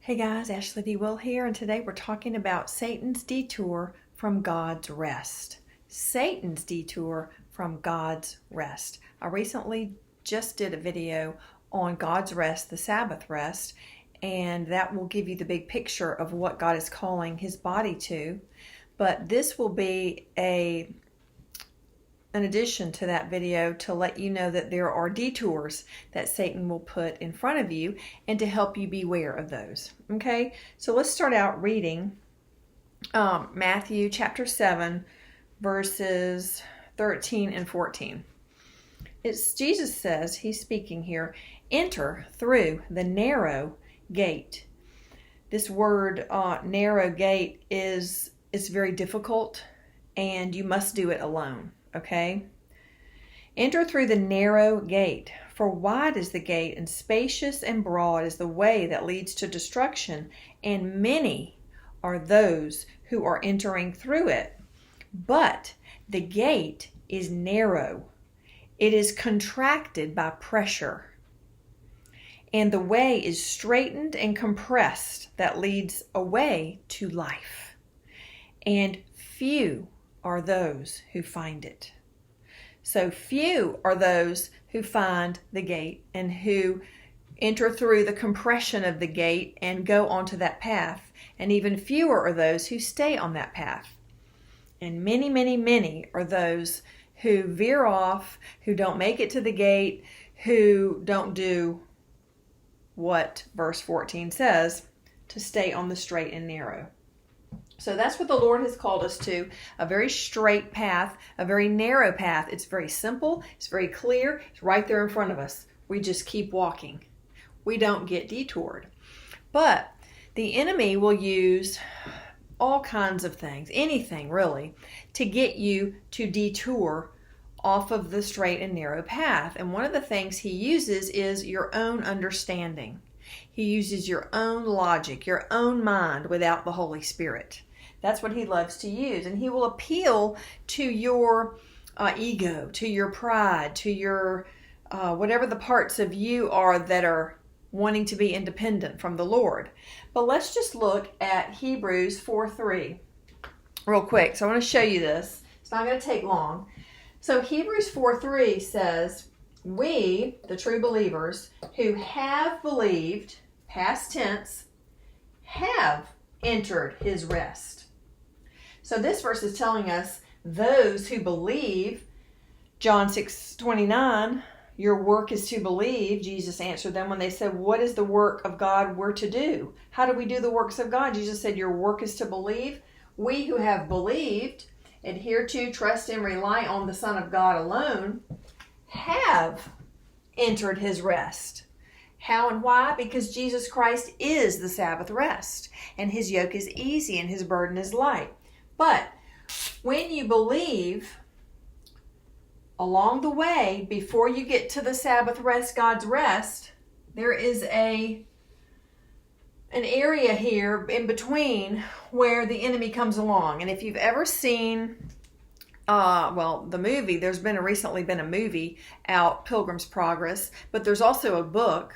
Hey guys, Ashley D. Will here, and today we're talking about Satan's detour from God's rest. Satan's detour from God's rest. I recently just did a video on God's rest, the Sabbath rest, and that will give you the big picture of what God is calling his body to. But this will be an addition to that video to let you know that there are detours that Satan will put in front of you and to help you beware of those. Okay, so let's start out reading Matthew chapter 7 verses 13 and 14. Jesus says, he's speaking here, enter through the narrow gate. This word narrow gate is very difficult, and you must do it alone. Okay? Enter through the narrow gate, for wide is the gate, and spacious and broad is the way that leads to destruction, and many are those who are entering through it. But the gate is narrow. It is contracted by pressure, and the way is straitened and compressed that leads away to life. And few are those who find it. So few are those who find the gate and who enter through the compression of the gate and go onto that path. And even fewer are those who stay on that path. And many, many, many are those who veer off, who don't make it to the gate, who don't do what verse 14 says, to stay on the straight and narrow. So that's what the Lord has called us to, a very straight path, a very narrow path. It's very simple, it's very clear, it's right there in front of us. We just keep walking. We don't get detoured. But the enemy will use all kinds of things, anything really, to get you to detour off of the straight and narrow path. And one of the things he uses is your own understanding. He uses your own logic, your own mind without the Holy Spirit. That's what he loves to use. And he will appeal to your ego, to your pride, to your whatever the parts of you are that are wanting to be independent from the Lord. But let's just look at Hebrews 4:3 real quick. So I want to show you this. It's not going to take long. So Hebrews 4:3 says, we, the true believers, who have believed, past tense, have entered his rest. So this verse is telling us those who believe, John 6:29, your work is to believe. Jesus answered them when they said, what is the work of God we're to do? How do we do the works of God? Jesus said, your work is to believe. We who have believed, adhere to, trust and rely on the Son of God alone, have entered his rest. How and why? Because Jesus Christ is the Sabbath rest, and his yoke is easy and his burden is light. But when you believe, along the way, before you get to the Sabbath rest, God's rest, there is an area here in between where the enemy comes along. And if you've ever seen the movie, there's recently been a movie out, Pilgrim's Progress, but there's also a book,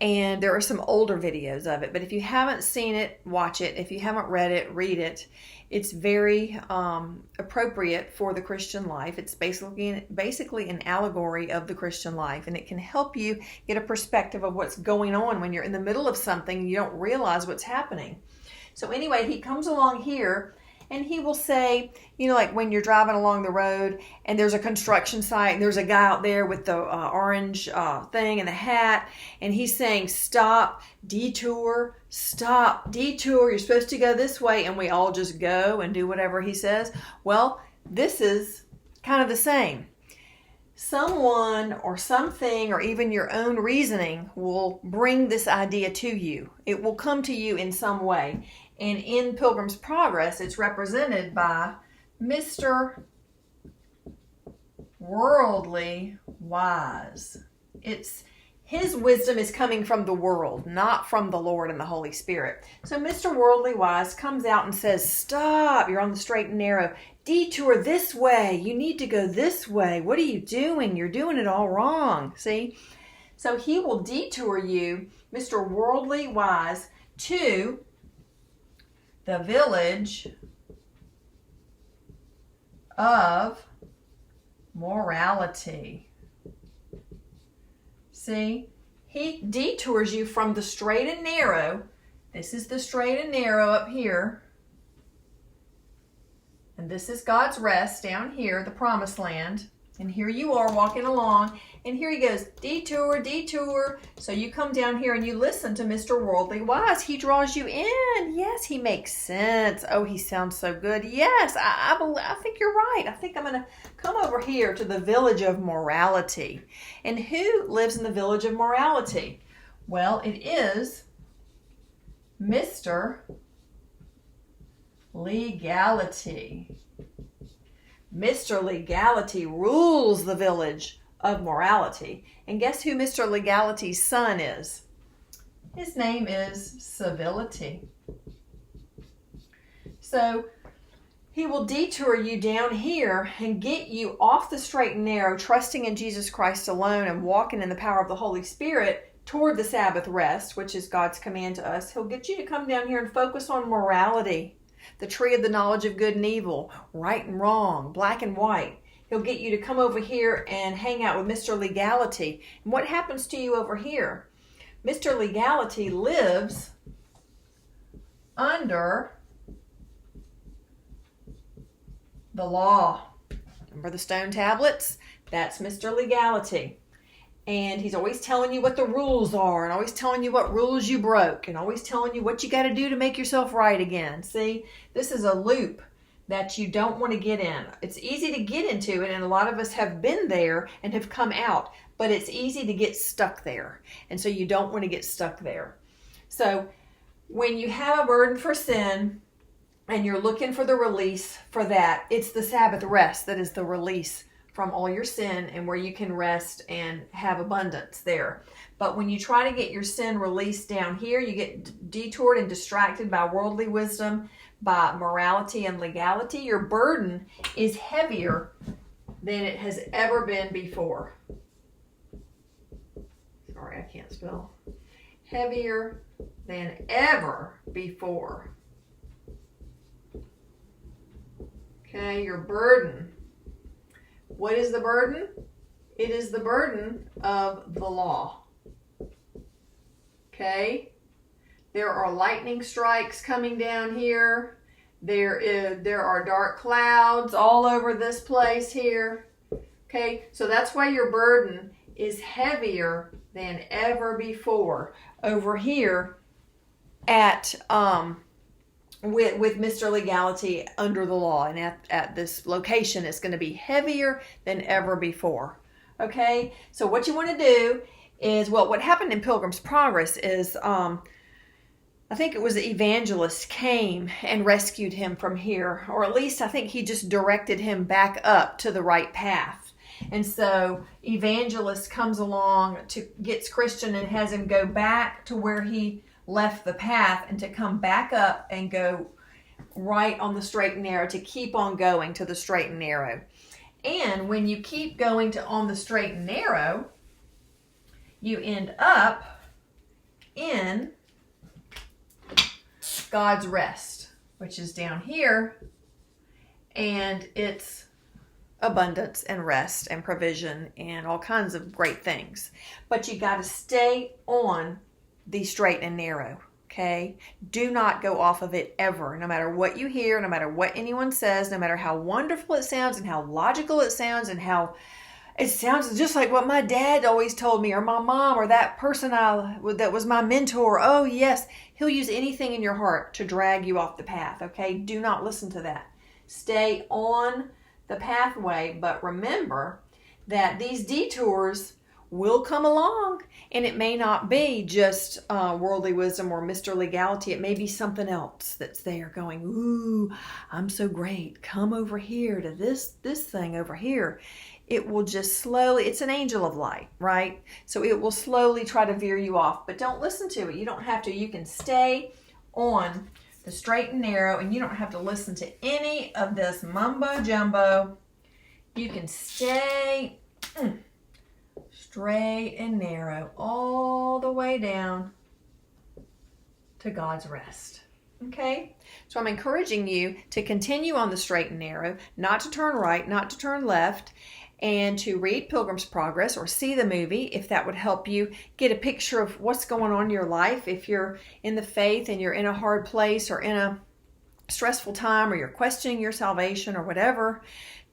and there are some older videos of it. But if you haven't seen it, watch it. If you haven't read it, read it. It's very appropriate for the Christian life. It's basically an allegory of the Christian life, and it can help you get a perspective of what's going on when you're in the middle of something and you don't realize what's happening. So anyway, he comes along here, and he will say, like when you're driving along the road and there's a construction site and there's a guy out there with the orange thing and the hat, and he's saying, stop, detour, you're supposed to go this way, and we all just go and do whatever he says. Well, this is kind of the same. Someone or something or even your own reasoning will bring this idea to you. It will come to you in some way. And in Pilgrim's Progress, it's represented by Mr. Worldly Wise. His wisdom is coming from the world, not from the Lord and the Holy Spirit. So Mr. Worldly Wise comes out and says, stop, you're on the straight and narrow. Detour this way. You need to go this way. What are you doing? You're doing it all wrong. See? So he will detour you, Mr. Worldly Wise, to the village of morality. See, he detours you from the straight and narrow. This is the straight and narrow up here. And this is God's rest down here, the promised land. And here you are walking along. And here he goes, detour, detour. So you come down here and you listen to Mr. Worldly Wise. He draws you in. Yes, he makes sense. Oh, he sounds so good. Yes, I think you're right. I think I'm going to come over here to the village of morality. And who lives in the village of morality? Well, it is Mr. Legality. Mr. Legality rules the village of morality. And guess who Mr. Legality's son is? His name is Civility. So he will detour you down here and get you off the straight and narrow, trusting in Jesus Christ alone and walking in the power of the Holy Spirit toward the Sabbath rest, which is God's command to us. He'll get you to come down here and focus on morality, the tree of the knowledge of good and evil, right and wrong, black and white. He'll get you to come over here and hang out with Mr. Legality. And what happens to you over here? Mr. Legality lives under the law. Remember the stone tablets? That's Mr. Legality. And he's always telling you what the rules are and always telling you what rules you broke and always telling you what you got to do to make yourself right again. See, this is a loop that you don't want to get in. It's easy to get into it, and a lot of us have been there and have come out, but it's easy to get stuck there. And so you don't want to get stuck there. So when you have a burden for sin and you're looking for the release for that, it's the Sabbath rest that is the release from all your sin and where you can rest and have abundance there. But when you try to get your sin released down here, you get detoured and distracted by worldly wisdom, by morality and legality. Your burden is heavier than it has ever been before. Sorry, I can't spell. Heavier than ever before. Okay, your burden. What is the burden? It is the burden of the law. Okay? There are lightning strikes coming down here. There are dark clouds all over this place here. Okay? So that's why your burden is heavier than ever before over here at with Mr. Legality under the law, and at this location it's going to be heavier than ever before. Okay, so what you want to do is, well, what happened in Pilgrim's Progress is I think it was the evangelist came and rescued him from here, or at least I think he just directed him back up to the right path. And so evangelist comes along to gets Christian and has him go back to where he left the path and to come back up and go right on the straight and narrow, to keep on going to the straight and narrow. And when you keep going on the straight and narrow, you end up in God's rest, which is down here, and it's abundance and rest and provision and all kinds of great things. But you got to stay on the straight and narrow, okay? Do not go off of it ever, no matter what you hear, no matter what anyone says, no matter how wonderful it sounds and how logical it sounds and how it sounds just like what my dad always told me, or my mom, or that person that was my mentor. Oh yes, he'll use anything in your heart to drag you off the path, okay? Do not listen to that. Stay on the pathway, but remember that these detours will come along, and it may not be just worldly wisdom or Mr. Legality. It may be something else that's there going, ooh, I'm so great. Come over here to this thing over here. It will just slowly, it's an angel of light, right? So it will slowly try to veer you off, but don't listen to it. You don't have to. You can stay on the straight and narrow, and you don't have to listen to any of this mumbo jumbo. You can stay straight and narrow all the way down to God's rest. Okay? So I'm encouraging you to continue on the straight and narrow, not to turn right, not to turn left, and to read Pilgrim's Progress or see the movie if that would help you get a picture of what's going on in your life. If you're in the faith and you're in a hard place or in a stressful time or you're questioning your salvation or whatever,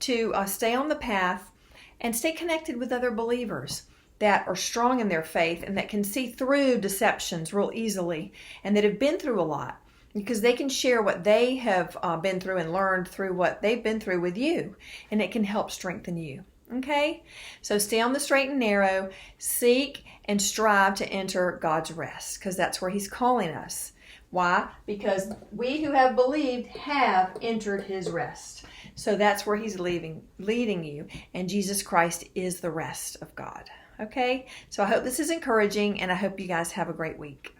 to stay on the path and stay connected with other believers that are strong in their faith and that can see through deceptions real easily and that have been through a lot, because they can share what they have been through and learned through what they've been through with you, and it can help strengthen you. Okay? So stay on the straight and narrow, seek and strive to enter God's rest, because that's where He's calling us. Why? Because we who have believed have entered His rest. So that's where He's leading you, and Jesus Christ is the rest of God. Okay? So I hope this is encouraging, and I hope you guys have a great week.